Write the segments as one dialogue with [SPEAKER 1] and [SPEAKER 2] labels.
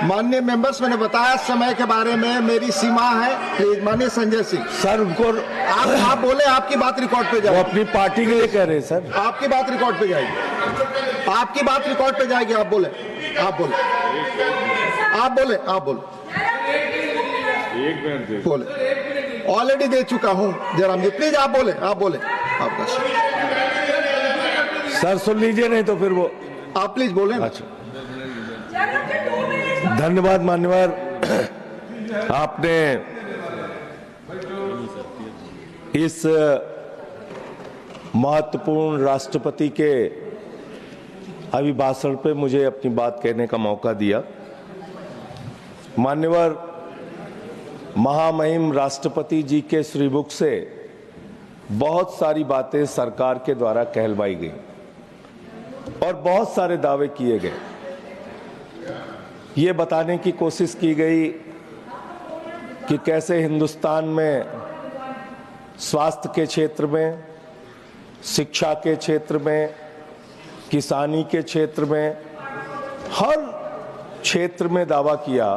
[SPEAKER 1] माननीय मेंबर्स, मैंने बताया समय के बारे में, मेरी सीमा है। प्लीज माननीय संजय सिंह
[SPEAKER 2] सर, उनको
[SPEAKER 1] आप बोले, आपकी बात रिकॉर्ड पे
[SPEAKER 2] वो
[SPEAKER 1] जाएगी।
[SPEAKER 2] अपनी पार्टी के लिए कह रहे हैं सर।
[SPEAKER 1] आपकी बात रिकॉर्ड पे जाएगी, आपकी बात रिकॉर्ड पे जाएगी। आप बोले, आप बोले, आप बोले, आप बोले, बोले। ऑलरेडी दे चुका हूं जरा, प्लीज आप बोले, आप बोले, आपका
[SPEAKER 2] सर सुन लीजिए, नहीं तो फिर वो
[SPEAKER 1] आप प्लीज बोले।
[SPEAKER 2] अच्छा, धन्यवाद मान्यवर। आपने इस महत्वपूर्ण राष्ट्रपति के अभिभाषण पे मुझे अपनी बात कहने का मौका दिया। मान्यवर, महामहिम राष्ट्रपति जी के श्रीमुख से बहुत सारी बातें सरकार के द्वारा कहलवाई गई और बहुत सारे दावे किए गए। ये बताने की कोशिश की गई कि कैसे हिंदुस्तान में स्वास्थ्य के क्षेत्र में, शिक्षा के क्षेत्र में, किसानी के क्षेत्र में, हर क्षेत्र में दावा किया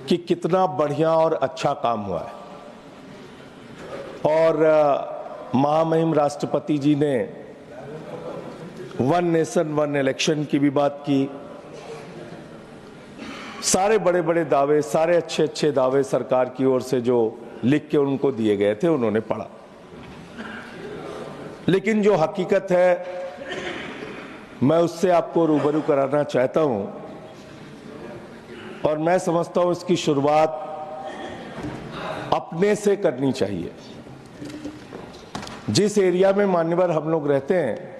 [SPEAKER 2] कि कितना बढ़िया और अच्छा काम हुआ है। और महामहिम राष्ट्रपति जी ने वन नेशन वन इलेक्शन की भी बात की। सारे बड़े बड़े दावे, सारे अच्छे अच्छे दावे सरकार की ओर से जो लिख के उनको दिए गए थे, उन्होंने पढ़ा। लेकिन जो हकीकत है, मैं उससे आपको रूबरू कराना चाहता हूं और मैं समझता हूं इसकी शुरुआत अपने से करनी चाहिए। जिस एरिया में मान्यवर हम लोग रहते हैं,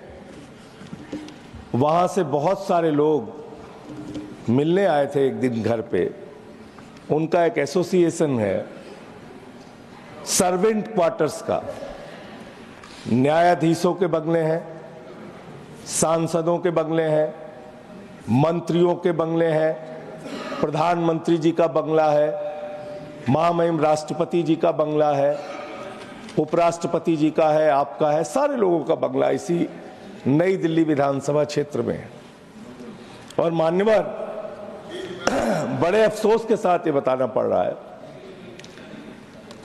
[SPEAKER 2] वहां से बहुत सारे लोग मिलने आए थे एक दिन घर पे। उनका एक एसोसिएशन है सर्वेंट क्वार्टर्स का। न्यायाधीशों के बंगले हैं, सांसदों के बंगले हैं, मंत्रियों के बंगले हैं, प्रधानमंत्री जी का बंगला है, महामहिम राष्ट्रपति जी का बंगला है, उपराष्ट्रपति जी का है, आपका है, सारे लोगों का बंगला इसी नई दिल्ली विधानसभा क्षेत्र में है। और मान्यवर, बड़े अफसोस के साथ ये बताना पड़ रहा है,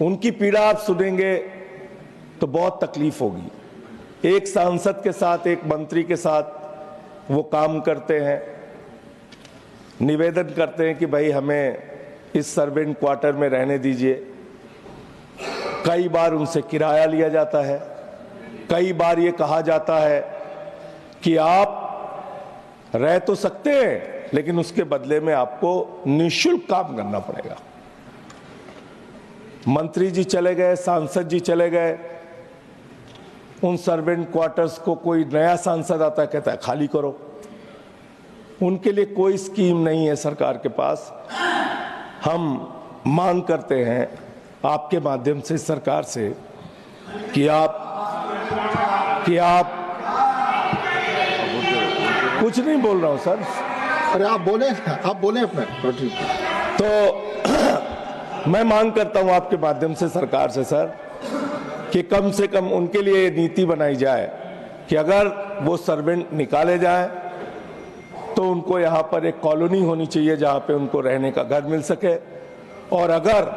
[SPEAKER 2] उनकी पीड़ा आप सुनेंगे तो बहुत तकलीफ होगी। एक सांसद के साथ, एक मंत्री के साथ वो काम करते हैं, निवेदन करते हैं कि भाई हमें इस सर्वेंट क्वार्टर में रहने दीजिए। कई बार उनसे किराया लिया जाता है, कई बार ये कहा जाता है कि आप रह तो सकते हैं लेकिन उसके बदले में आपको निःशुल्क काम करना पड़ेगा। मंत्री जी चले गए, सांसद जी चले गए, उन सर्वेंट क्वार्टर्स को कोई नया सांसद आता है, कहता है खाली करो। उनके लिए कोई स्कीम नहीं है सरकार के पास। हम मांग करते हैं आपके माध्यम से सरकार से कि आप कुछ नहीं बोल रहा हूं सर।
[SPEAKER 1] अरे आप बोले अपने।
[SPEAKER 2] तो मैं मांग करता हूं आपके माध्यम से सरकार से सर कि कम से कम उनके लिए नीति बनाई जाए कि अगर वो सर्वेंट निकाले जाए तो उनको यहाँ पर एक कॉलोनी होनी चाहिए जहाँ पे उनको रहने का घर मिल सके। और अगर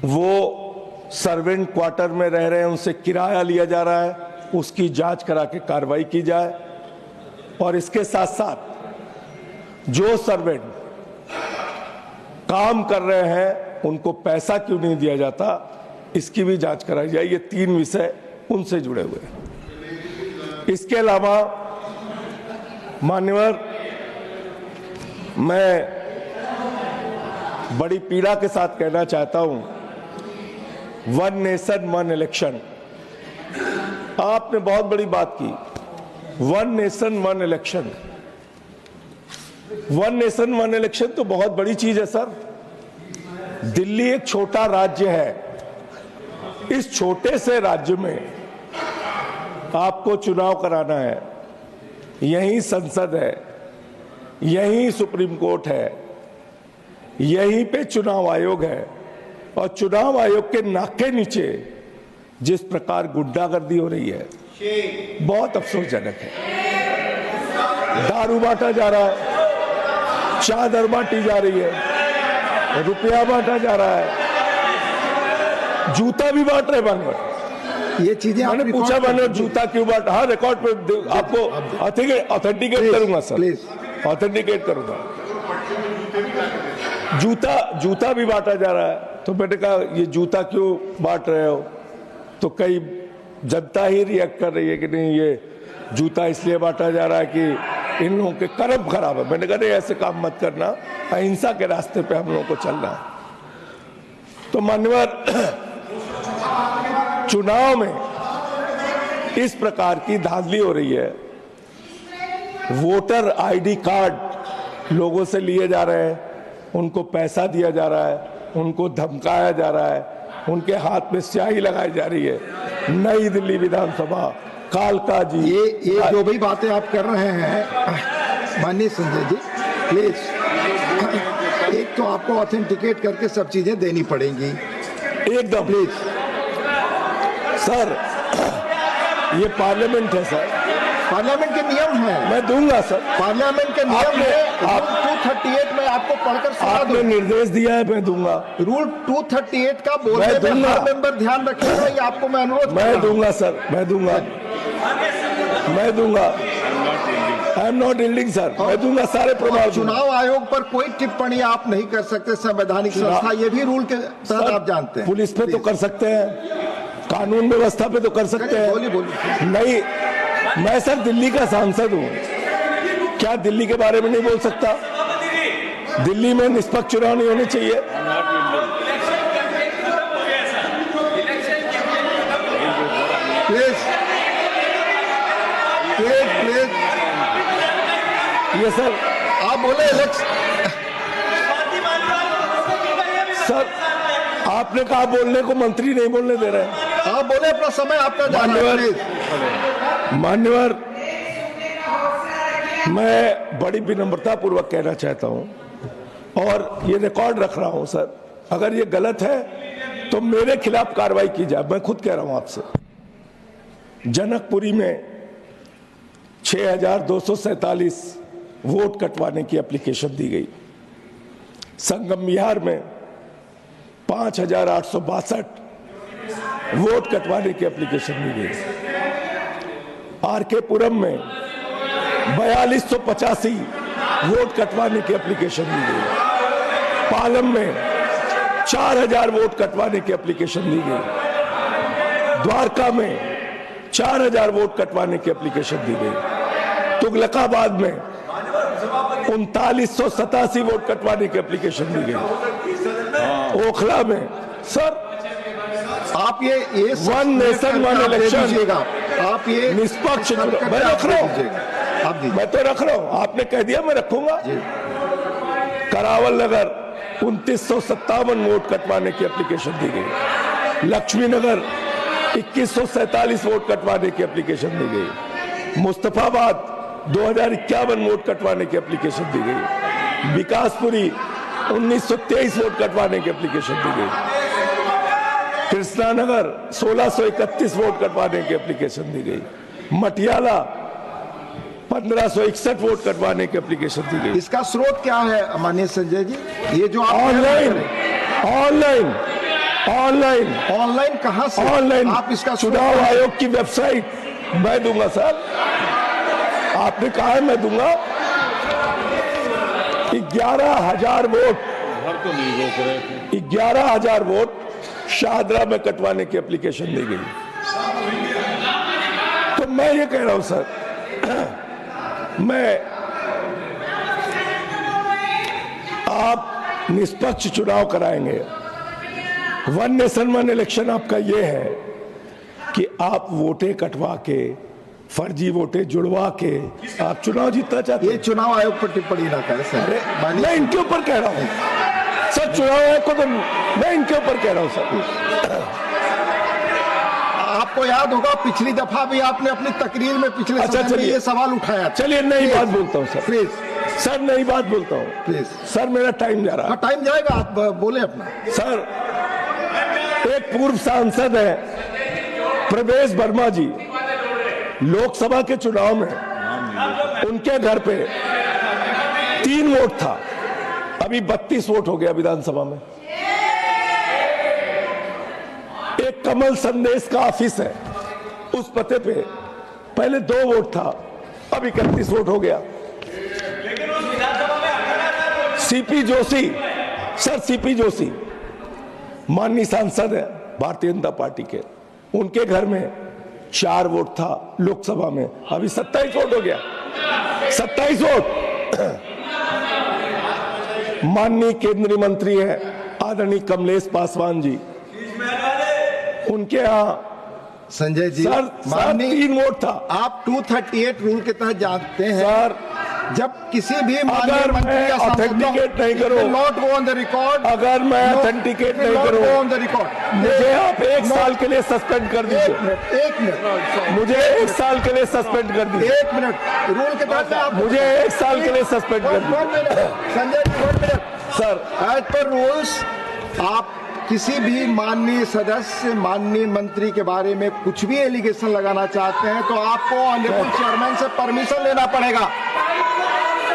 [SPEAKER 2] वो सर्वेंट क्वार्टर में रह रहे हैं, उनसे किराया लिया जा रहा है, उसकी जांच करा के कार्रवाई की जाए। और इसके साथ साथ जो सर्वेंट काम कर रहे हैं उनको पैसा क्यों नहीं दिया जाता, इसकी भी जांच कराई जाए। ये तीन विषय उनसे जुड़े हुए हैं। इसके अलावा मान्यवर, मैं बड़ी पीड़ा के साथ कहना चाहता हूं, वन नेशन वन इलेक्शन, आपने बहुत बड़ी बात की। One nation one election, one nation one election तो बहुत बड़ी चीज है सर। दिल्ली एक छोटा राज्य है, इस छोटे से राज्य में आपको चुनाव कराना है। यही संसद है, यही सुप्रीम कोर्ट है, यहीं पे चुनाव आयोग है। और चुनाव आयोग के नाक के नीचे जिस प्रकार गुंडागर्दी हो रही है, बहुत अफसोसजनक है। दारू बांटा जा रहा है, चादर बांटी जा रही है, रुपया बांटा जा रहा है, जूता भी बांट रहे बानवर।
[SPEAKER 1] ये चीजें
[SPEAKER 2] मैंने पूछा बानवर जूता क्यों बांटा? हाँ, रिकॉर्ड पे आपको ऑथेंटिकेट करूंगा सर,
[SPEAKER 1] प्लीज
[SPEAKER 2] ऑथेंटिकेट करूंगा। जूता भी बांटा जा रहा है। तो मैंने कहा ये जूता क्यों बांट रहे हो? तो कई जनता ही रिएक्ट कर रही है कि नहीं, ये जूता इसलिए बांटा जा रहा है कि इन लोगों के कर्म खराब है। मैंने कहा नहीं, ऐसे काम मत करना, अहिंसा के रास्ते पे हम लोगों को चलना है। तो मान्यवर, चुनाव में इस प्रकार की धांधली हो रही है। वोटर आईडी कार्ड लोगों से लिए जा रहे हैं, उनको पैसा दिया जा रहा है, उनको धमकाया जा रहा है, उनके हाथ में स्याही लगाई जा रही है। नई दिल्ली विधानसभा, कालका जी,
[SPEAKER 1] ये जो भी बातें आप कर रहे हैं माननीय संजय जी, प्लीज, एक तो आपको ऑथेंटिकेट करके सब चीजें देनी पड़ेंगी
[SPEAKER 2] एकदम।
[SPEAKER 1] प्लीज
[SPEAKER 2] सर, ये पार्लियामेंट है सर,
[SPEAKER 1] पार्लियामेंट के नियम है।
[SPEAKER 2] मैं दूंगा सर,
[SPEAKER 1] पार्लियामेंट के नियम है।
[SPEAKER 2] आप
[SPEAKER 1] 238 में आपको पढ़कर सुना
[SPEAKER 2] आपने
[SPEAKER 1] दूं।
[SPEAKER 2] निर्देश दिया है, मैं दूंगा।
[SPEAKER 1] रूल 238 का बोलने में
[SPEAKER 2] दूंगा।
[SPEAKER 1] हर मेंबर ध्यान रखेगा, ये आपको मैं अनुरोध कर रहा
[SPEAKER 2] मैं
[SPEAKER 1] हूं।
[SPEAKER 2] दूंगा सर, मैं दूंगा। I am not yielding sir, मैं दूंगा सारे प्रभाव।
[SPEAKER 1] चुनाव आयोग पर कोई टिप्पणी आप नहीं कर सकते, संवैधानिक संस्था, ये भी रूल के तहत आप जानते हैं।
[SPEAKER 2] पुलिस पे तो कर सकते हैं, कानून व्यवस्था पे तो कर सकते हैं।
[SPEAKER 1] बोलिए बोलिए।
[SPEAKER 2] नहीं, मैं सर दिल्ली का सांसद हूं, क्या दिल्ली के बारे में नहीं बोल सकता? दिल्ली में निष्पक्ष चुनाव नहीं होने चाहिए?
[SPEAKER 1] प्लीज प्लीज प्लीज,
[SPEAKER 2] ये सर
[SPEAKER 1] आप बोले इलेक्शन।
[SPEAKER 2] सर, आपने कहा बोलने को, मंत्री नहीं बोलने दे रहे हैं।
[SPEAKER 1] आप बोले, अपना समय आपका जाना है, प्लीज।
[SPEAKER 2] मान्यवर, मैं बड़ी विनम्रता पूर्वक कहना चाहता हूं और ये रिकॉर्ड रख रहा हूं सर, अगर ये गलत है तो मेरे खिलाफ कार्रवाई की जाए। मैं खुद कह रहा हूं आपसे, जनकपुरी में 6247 वोट कटवाने की एप्लीकेशन दी गई। संगम विहार में 5862 वोट कटवाने की एप्लीकेशन दी गई। आरके पुरम में 4285 वोट कटवाने की एप्लीकेशन दी गई। पालम में 4000 वोट कटवाने की एप्लीकेशन दी गई। द्वारका में 4000 वोट कटवाने की एप्लीकेशन दी गई। तुगलकाबाद में 3987 वोट कटवाने की एप्लीकेशन दी गई। ओखला में सर,
[SPEAKER 1] आप ये
[SPEAKER 2] वन नेशन वन इलेक्शन,
[SPEAKER 1] आप ये
[SPEAKER 2] निष्पक्ष, मैं रख रहा हूं, मैं तो रख रहा हूं, आपने कह दिया मैं रखूंगा। करावल नगर 2957 वोट कटवाने की एप्लीकेशन दी गई। लक्ष्मी नगर 2147 वोट कटवाने की एप्लीकेशन दी गई। मुस्तफाबाद 2051 वोट कटवाने की एप्लीकेशन दी गई। विकासपुरी 1923 वोट कटवाने की एप्लीकेशन दी गई। कृष्णानगर 1631 वोट कटवाने की एप्लीकेशन दी गई। मटियाला 1561 वोट कटवाने की एप्लीकेशन दी गई।
[SPEAKER 1] इसका स्रोत क्या है माननीय संजय जी? ये जो आप ऑनलाइन कहां से?
[SPEAKER 2] ऑनलाइन
[SPEAKER 1] आप इसका
[SPEAKER 2] चुनाव आयोग की वेबसाइट, मैं दूंगा सर, आपने कहा है मैं दूंगा। 11,000 वोट, 11,000 वोट शाहदरा में कटवाने की एप्लीकेशन दी गई। तो मैं ये कह रहा हूं सर, आप निष्पक्ष चुनाव कराएंगे। वन नेशन वन इलेक्शन आपका ये है कि आप वोटें कटवा के, फर्जी वोटें जुड़वा के आप चुनाव जीतना चाहते हैं।
[SPEAKER 1] ये चुनाव आयोग पर टिप्पणी ना करें सर।
[SPEAKER 2] मैं इनके ऊपर कह रहा हूं सर, चुनाव आयोग को तो मैं इनके ऊपर कह रहा हूं सर।
[SPEAKER 1] आपको याद होगा पिछली दफा भी आपने अपनी तकरीर में पिछले समय में ये सवाल उठाया।
[SPEAKER 2] चलिए नई बात बोलता हूं सर,
[SPEAKER 1] प्लीज
[SPEAKER 2] सर, नई बात बोलता हूं
[SPEAKER 1] प्लीज
[SPEAKER 2] सर, मेरा टाइम जा रहा है।
[SPEAKER 1] टाइम जाएगा, आप बोले अपना।
[SPEAKER 2] सर, एक पूर्व सांसद है प्रवेश वर्मा जी, लोकसभा के चुनाव में उनके घर पे 3 वोट था, अभी 32 वोट हो गया विधानसभा में। एक कमल संदेश का ऑफिस है, उस पते पे पहले 2 वोट था, अब 31 वोट हो गया। CP Joshi, sir CP Joshi माननीय सांसद है भारतीय जनता पार्टी के, उनके घर में 4 वोट था लोकसभा में, अभी 27 वोट हो गया। 27 वोट। माननीय केंद्रीय मंत्री है आदरणीय कमलेश पासवान जी, उनके यहाँ
[SPEAKER 1] संजय जी
[SPEAKER 2] सर 3 वोट था।
[SPEAKER 1] आप 238 रूल के तहत जानते हैं
[SPEAKER 2] सर
[SPEAKER 1] जब किसी भी
[SPEAKER 2] अगर मैं ऑथेंटिकेट नहीं करूं,
[SPEAKER 1] not go on the record,
[SPEAKER 2] अगर मैं ऑथेंटिकेट नहीं करूं,
[SPEAKER 1] ऑन द रिकॉर्ड,
[SPEAKER 2] मुझे आप 1 साल के लिए सस्पेंड कर दीजिए।
[SPEAKER 1] 1 मिनट,
[SPEAKER 2] मुझे 1 साल के लिए सस्पेंड कर दीजिए।
[SPEAKER 1] 1 मिनट रूल के तहत आप
[SPEAKER 2] मुझे 1 साल के लिए सस्पेंड कर दीजिए।
[SPEAKER 1] 1 minute Sanjay ji, 1 minute
[SPEAKER 2] sir,
[SPEAKER 1] as per rules आप किसी भी माननीय सदस्य, माननीय मंत्री के बारे में कुछ भी एलिगेशन लगाना चाहते हैं तो आपको ऑनरेबल चेयरमैन से परमिशन लेना पड़ेगा।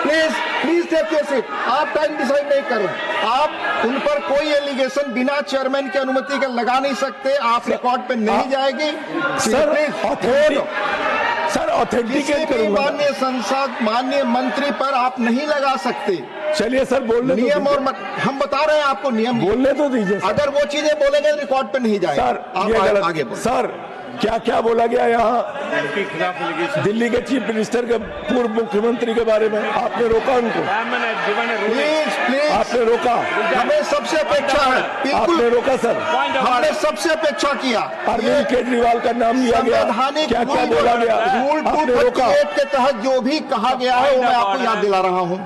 [SPEAKER 1] Please take your seat. आप टाइम डिसाइड नहीं करें, आप उन पर कोई एलिगेशन बिना चेयरमैन की अनुमति के लगा नहीं सकते, आप रिकॉर्ड पे नहीं जाएगी।
[SPEAKER 2] सर ऑथेंटिकेट करूंगा।
[SPEAKER 1] माननीय संसद, माननीय मंत्री पर आप नहीं लगा सकते।
[SPEAKER 2] चलिए सर, बोलने
[SPEAKER 1] नियम और हम बता रहे हैं आपको नियम,
[SPEAKER 2] बोलने तो दीजिए।
[SPEAKER 1] अगर वो चीजें बोलेंगे तो रिकॉर्ड पे नहीं जाएगा।
[SPEAKER 2] सर
[SPEAKER 1] आप आगे बोलें।
[SPEAKER 2] सर क्या क्या बोला गया यहाँ दिल्ली के चीफ मिनिस्टर के पूर्व मुख्यमंत्री के बारे में? आपने रोका उनको?
[SPEAKER 1] प्लीज
[SPEAKER 2] आपने रोका?
[SPEAKER 1] हमें सबसे अपेक्षा है,
[SPEAKER 2] आपने रोका सर?
[SPEAKER 1] हमने सबसे अपेक्षा किया।
[SPEAKER 2] अरविंद केजरीवाल का नाम लिया गया, क्या क्या बोला गया?
[SPEAKER 1] रूल 238 के तहत जो भी कहा गया है वो मैं आपको याद दिला रहा हूँ।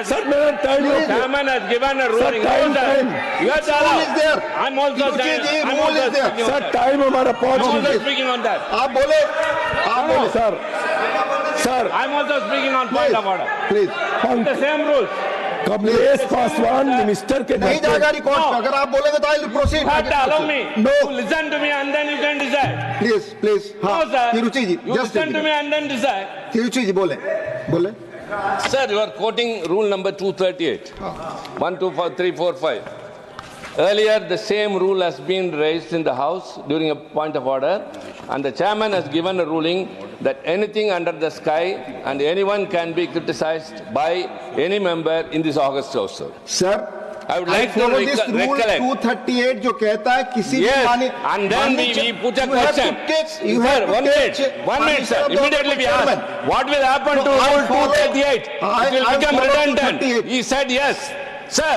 [SPEAKER 2] सर मेरा टाइम सर टाइम हमारा पहुंच गया।
[SPEAKER 1] आप बोले
[SPEAKER 2] sir
[SPEAKER 1] please
[SPEAKER 2] Kamlesh Paswan minister के
[SPEAKER 1] नहीं जाएगा रिकॉर्ड पे। अगर आप बोलेंगे तो आई प्रोसीड। प्लीज हाँ तिरुचि जी, तिरुचि जी बोले।
[SPEAKER 3] Sir, you are quoting rule number 238. 1, 2, 3, 4, 5. Earlier, the same rule has been raised in the House during a point of order, and the chairman has given a ruling that anything under the sky and anyone can be criticized by any member in this August House.
[SPEAKER 1] Sir,
[SPEAKER 3] I would like to recollect.
[SPEAKER 1] 238 जो कहता है किसी भी
[SPEAKER 3] Yes, and then we put a question. Sir, 1 minute, sir. Immediately we asked, what will happen to Rule 238? It will become redundant. He said yes. Sir,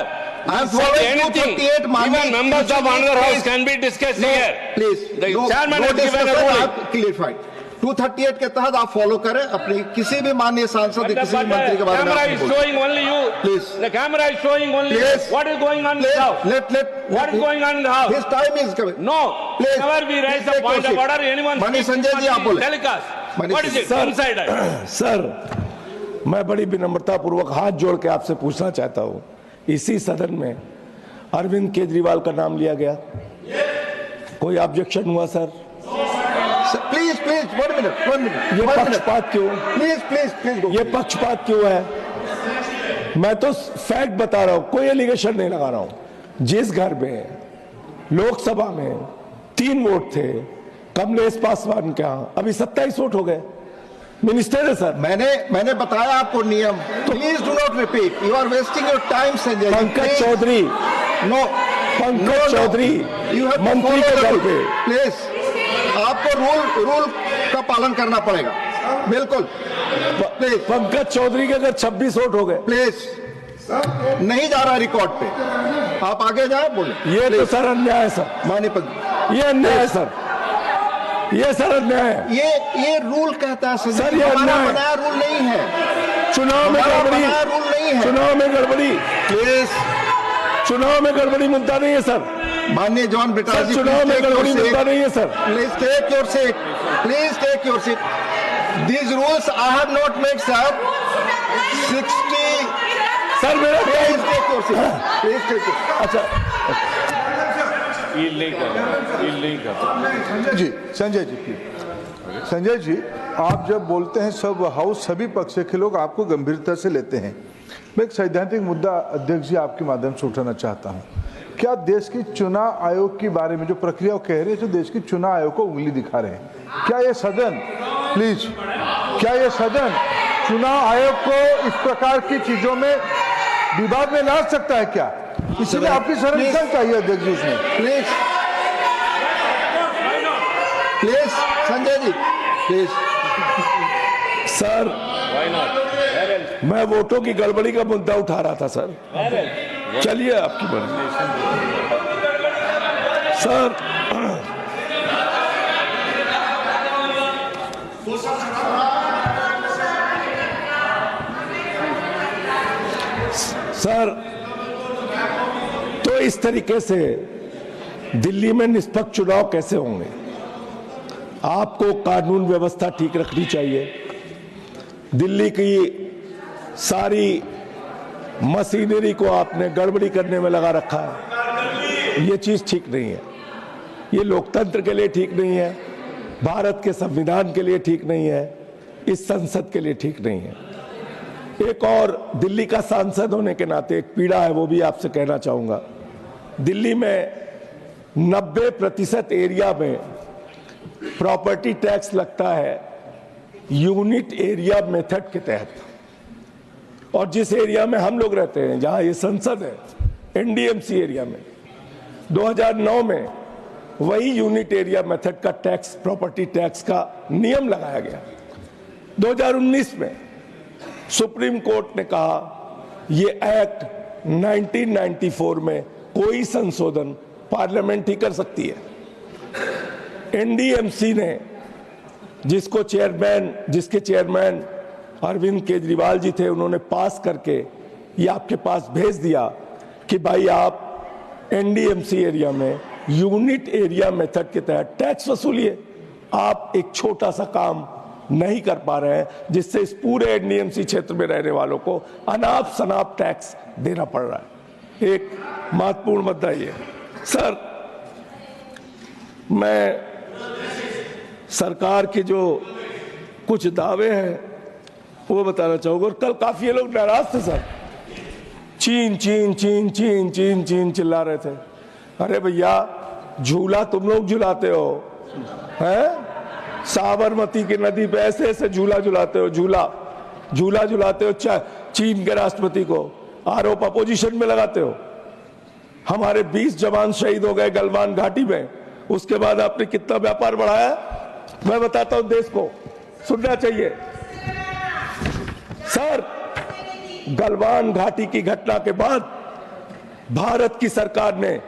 [SPEAKER 1] I am
[SPEAKER 3] he said
[SPEAKER 1] following
[SPEAKER 3] anything.
[SPEAKER 1] 238,
[SPEAKER 3] Even members of another house can be discussed here.
[SPEAKER 1] Please
[SPEAKER 3] The chairman has given a ruling.
[SPEAKER 1] क्लियरफाइड 238 के तहत आप follow करें अपनी किसी भी माननीय सांसद
[SPEAKER 3] But
[SPEAKER 1] किसी भी मंत्री के बारे में
[SPEAKER 3] camera
[SPEAKER 1] आप
[SPEAKER 3] is
[SPEAKER 1] बोलें।
[SPEAKER 3] showing only you.
[SPEAKER 1] Please.
[SPEAKER 3] The camera is showing only
[SPEAKER 1] Please.
[SPEAKER 3] what is going on in the house. What is going on in the house?
[SPEAKER 1] His time is coming.
[SPEAKER 3] No.
[SPEAKER 1] Please.
[SPEAKER 3] Whenever we raise
[SPEAKER 1] Please
[SPEAKER 3] a
[SPEAKER 1] take
[SPEAKER 3] point
[SPEAKER 1] your
[SPEAKER 3] of
[SPEAKER 1] seat.
[SPEAKER 3] order, anyone
[SPEAKER 1] माननीय
[SPEAKER 3] speaks,
[SPEAKER 1] Sanjay ji, आप बोले।
[SPEAKER 3] telecast.
[SPEAKER 1] माननीय
[SPEAKER 3] What is it?
[SPEAKER 2] Sir,
[SPEAKER 3] Insider.
[SPEAKER 2] Sir मैं बड़ी विनम्रता पूर्वक हाथ जोड़ के आपसे पूछना चाहता हूँ, इसी सदन में अरविंद केजरीवाल का नाम लिया गया, कोई ऑब्जेक्शन हुआ सर?
[SPEAKER 1] प्लीज 1 मिनट
[SPEAKER 2] ये पक्षपात क्यों?
[SPEAKER 1] प्लीज
[SPEAKER 2] ये पक्षपात क्यों है? मैं तो फैक्ट बता रहा हूं, कोई एलिगेशन नहीं लगा रहा हूं। जिस घर में लोकसभा में 3 वोट थे कमलेश पासवान के यहाँ, अभी 27 वोट हो गए। मिनिस्टर है सर।
[SPEAKER 1] मैंने बताया आपको नियम। Please do not repeat, you are wasting your time Sanjay.
[SPEAKER 2] Pankaj Chaudhary,
[SPEAKER 1] no
[SPEAKER 2] Pankaj Chaudhary मंत्री के घर पे।
[SPEAKER 1] प्लीज आपको रूल का पालन करना पड़ेगा, बिल्कुल। प्लीज
[SPEAKER 2] पंकज चौधरी के अगर 26 वोट हो गए।
[SPEAKER 1] प्लीज नहीं जा रहा रिकॉर्ड पे, आप आगे जाए बोले।
[SPEAKER 2] ये तो सर अन्याय है सर,
[SPEAKER 1] माननीय
[SPEAKER 2] ये अन्याय है सर, ये सर अन्याय है।
[SPEAKER 1] ये रूल कहता है
[SPEAKER 2] सर, ये अन्याय
[SPEAKER 1] बनाया रूल नहीं है।
[SPEAKER 2] चुनाव में गड़बड़ी,
[SPEAKER 1] रूल नहीं है।
[SPEAKER 2] चुनाव में गड़बड़ी,
[SPEAKER 1] प्लीज
[SPEAKER 2] चुनाव में गड़बड़ी मुद्दा नहीं है सर।
[SPEAKER 1] माननीय जॉन ब्रिटा जी,
[SPEAKER 2] चुनाव में गड़बड़ी मुद्दा नहीं है sir.
[SPEAKER 1] Please take your seat, please take your seat. These rules I have not made, sir. 60.
[SPEAKER 2] Sir मेरा
[SPEAKER 1] Please take your seat. Please take your seat.
[SPEAKER 2] अच्छा
[SPEAKER 4] जी संजय जी, आप जब बोलते हैं सब हाउस सभी पक्ष के लोग आपको गंभीरता से लेते हैं। मैं एक सैद्धांतिक मुद्दा अध्यक्ष जी आपके माध्यम से उठाना चाहता हूं। क्या देश की चुनाव आयोग के बारे में जो प्रक्रिया वो कह रहे हैं, जो देश की चुनाव आयोग को उंगली दिखा रहे हैं, क्या ये सदन प्लीज क्या ये सदन चुनाव आयोग को इस प्रकार की चीजों में विवाद में ला सकता है क्या? इसलिए आपकी संरक्षण चाहिए अध्यक्ष जी उसमें।
[SPEAKER 1] Please please Sanjay ji please.
[SPEAKER 2] Sir मैं वोटों की गड़बड़ी का मुद्दा उठा रहा था सर। चलिए आपकी मर्जी सर। सर तो इस तरीके से दिल्ली में निष्पक्ष चुनाव कैसे होंगे? आपको कानून व्यवस्था ठीक रखनी चाहिए। दिल्ली की सारी मशीनरी को आपने गड़बड़ी करने में लगा रखा है। ये चीज ठीक नहीं है। ये लोकतंत्र के लिए ठीक नहीं है, भारत के संविधान के लिए ठीक नहीं है, इस संसद के लिए ठीक नहीं है। एक और दिल्ली का सांसद होने के नाते एक पीड़ा है, वो भी आपसे कहना चाहूंगा। दिल्ली में 90% एरिया में प्रॉपर्टी टैक्स लगता है यूनिट एरिया मेथड के तहत, और जिस एरिया में हम लोग रहते हैं, जहां ये संसद है, एनडीएमसी एरिया में 2009 में वही यूनिट एरिया मेथड का टैक्स, प्रॉपर्टी टैक्स का नियम लगाया गया। 2019 में सुप्रीम कोर्ट ने कहा ये एक्ट 1994 में कोई संशोधन पार्लियामेंट ही कर सकती है। एनडीएमसी ने जिसके चेयरमैन अरविंद केजरीवाल जी थे, उन्होंने पास करके ये आपके पास भेज दिया कि भाई आप एनडीएमसी एरिया में यूनिट एरिया मेथड के तहत टैक्स वसूलिए। आप एक छोटा सा काम नहीं कर पा रहे हैं, जिससे इस पूरे एनडीएमसी क्षेत्र में रहने वालों को अनाप शनाप टैक्स देना पड़ रहा है। एक महत्वपूर्ण मुद्दा ये सर, मैं सरकार के जो कुछ दावे हैं वो बताना चाहूंगा। और कल काफी लोग नाराज थे सर, चीन चीन चीन चीन चीन चीन चिल्ला रहे थे। अरे भैया, झूला तुम लोग झुलाते हो, हैं? साबरमती की नदी पे ऐसे ऐसे झूला झुलाते हो, झूला झुलाते हो चीन के राष्ट्रपति को, आरोप अपोजिशन में लगाते हो। हमारे 20 जवान शहीद हो गए गलवान घाटी में, उसके बाद आपने कितना व्यापार बढ़ाया? मैं बताता हूं, देश को सुनना चाहिए सर। गलवान घाटी की घटना के बाद भारत की सरकार ने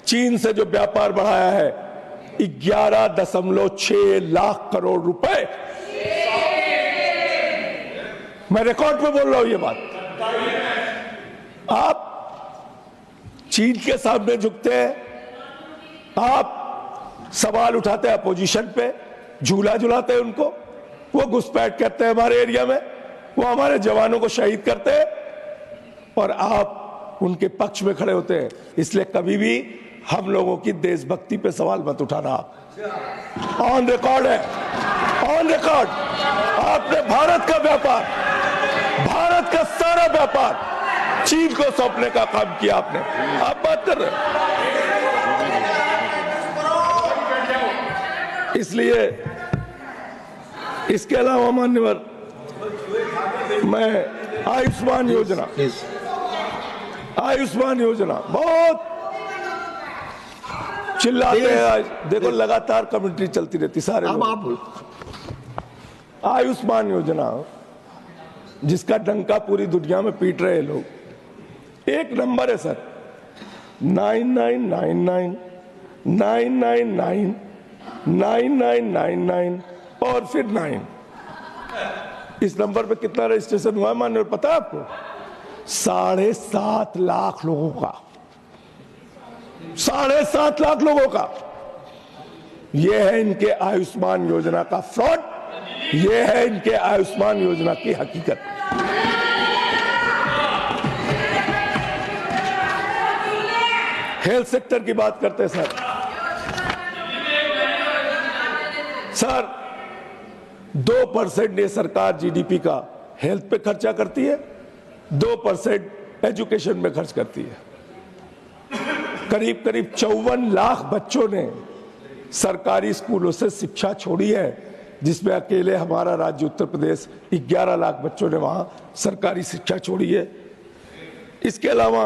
[SPEAKER 2] चीन से जो व्यापार बढ़ाया है 11.6 लाख करोड़ रुपए। मैं रिकॉर्ड पे बोल रहा हूं ये बात। आप चीन के सामने झुकते हैं, आप सवाल उठाते हैं अपोजिशन पे, झूला झुलाते हैं उनको, वो घुसपैठ करते हैं हमारे एरिया में, वो हमारे जवानों को शहीद करते हैं, और आप उनके पक्ष में खड़े होते हैं। इसलिए कभी भी हम लोगों की देशभक्ति पे सवाल मत उठाना। ऑन रिकॉर्ड है, ऑन रिकॉर्ड। आपने भारत का व्यापार, भारत का सारा व्यापार चीन को सौंपने का काम किया आपने। आप बात कर रहे हैं। इसलिए इसके अलावा मान्यवर, मैं आयुष्मान योजना बहुत चिल्लाते हैं। आज देखो लगातार कमेंट्री चलती रहती सारे आयुष्मान योजना, जिसका डंका पूरी दुनिया में पीट रहे लोग। एक नंबर है सर, 9999 999 9999 और फिर 9। इस नंबर पे कितना रजिस्ट्रेशन हुआ है मान्य पता है आपको? 7.5 लाख लोगों का, 7.5 लाख लोगों का। यह है इनके आयुष्मान योजना का फ्रॉड, यह है इनके आयुष्मान योजना की हकीकत। हेल्थ सेक्टर की बात करते हैं सर। 2% ये सरकार जीडीपी का हेल्थ पे खर्चा करती है, 2% एजुकेशन में खर्च करती है। करीब करीब 54 लाख बच्चों ने सरकारी स्कूलों से शिक्षा छोड़ी है, जिसमें अकेले हमारा राज्य उत्तर प्रदेश 11 लाख बच्चों ने वहां सरकारी शिक्षा छोड़ी है। इसके अलावा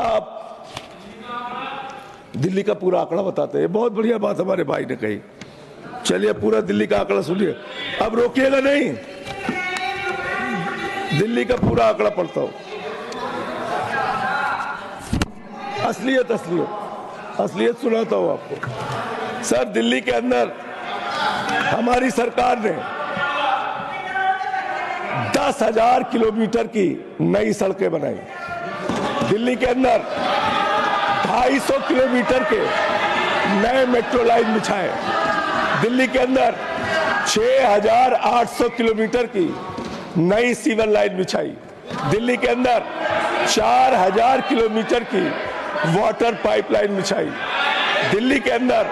[SPEAKER 2] आप दिल्ली का पूरा आंकड़ा बताते हैं, बहुत बढ़िया बात हमारे भाई ने कही। चलिए पूरा दिल्ली का आंकड़ा सुनिए, अब रोकिएगा नहीं, दिल्ली का पूरा आंकड़ा पढ़ता हूं। असलियत असलियत असलियत सुनाता हूं आपको। सर, दिल्ली के अंदर हमारी सरकार ने 10,000 किलोमीटर की नई सड़कें बनाई। दिल्ली के अंदर 250 किलोमीटर के नए मेट्रो लाइन बिछाए। दिल्ली के अंदर 6,800 किलोमीटर की नई सीवर लाइन बिछाई। दिल्ली के अंदर 4,000 किलोमीटर की वाटर पाइपलाइन बिछाई। दिल्ली के अंदर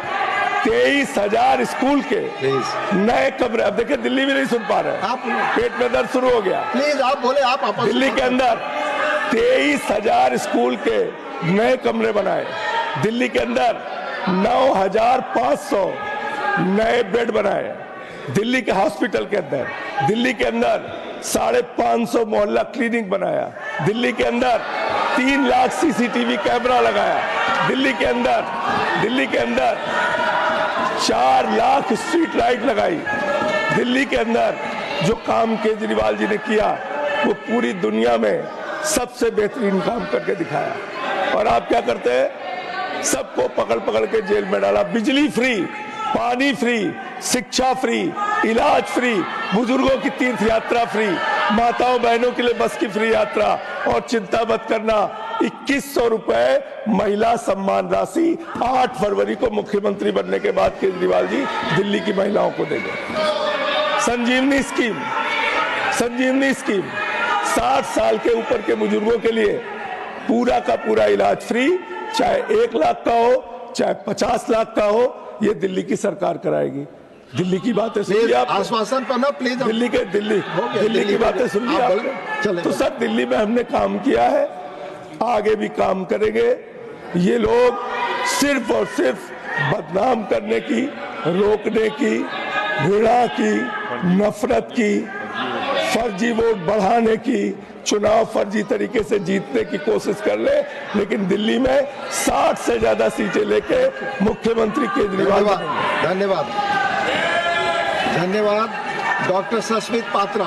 [SPEAKER 2] 23,000 स्कूल के नए कमरे। अब देखिए, दिल्ली में नहीं सुन पा रहे,
[SPEAKER 1] आप
[SPEAKER 2] पेट में दर्द शुरू हो गया।
[SPEAKER 1] प्लीज आप बोले, आप आपस
[SPEAKER 2] दिल्ली के अंदर 23,000 स्कूल के नए कमरे बनाए। दिल्ली के अंदर 9,500 नए बेड बनाए। दिल्ली के हॉस्पिटल के अंदर, दिल्ली के अंदर 550 मोहल्ला क्लिनिक बनाया। दिल्ली के अंदर 3 लाख सीसीटीवी कैमरा लगाया। दिल्ली के अंदर 4 लाख स्ट्रीट लाइट लगाई। दिल्ली के अंदर जो काम केजरीवाल जी ने किया वो पूरी दुनिया में सबसे बेहतरीन काम करके दिखाया। और आप क्या करते हैं? सबको पकड़ पकड़ के जेल में डाला। बिजली फ्री, पानी फ्री, शिक्षा फ्री, इलाज फ्री, बुजुर्गों की तीर्थ यात्रा फ्री, माताओं बहनों के लिए बस की फ्री यात्रा। और चिंता मत करना, 2100 रुपए महिला सम्मान राशि 8 फरवरी को मुख्यमंत्री बनने के बाद केजरीवाल जी दिल्ली की महिलाओं को देंगे। संजीवनी स्कीम, 60 साल के ऊपर के बुजुर्गों के लिए पूरा का पूरा इलाज फ्री, चाहे 1 लाख का हो चाहे 50 लाख का हो, ये दिल्ली की सरकार कराएगी। दिल्ली की बातें सुनिए आप,
[SPEAKER 1] आश्वासन पर ना प्लीज।
[SPEAKER 2] दिल्ली की बातें सुनिए आप। तो सर, दिल्ली में हमने काम किया है, आगे भी काम करेंगे। ये लोग सिर्फ और सिर्फ बदनाम करने की, रोकने की, घृणा की, नफरत की, फर्जी वोट बढ़ाने की, चुनाव फर्जी तरीके से जीतने की कोशिश कर ले, लेकिन दिल्ली में 60 से ज्यादा सीटें लेके मुख्यमंत्री केजरीवाल।
[SPEAKER 1] धन्यवाद डॉक्टर सस्मित पात्रा।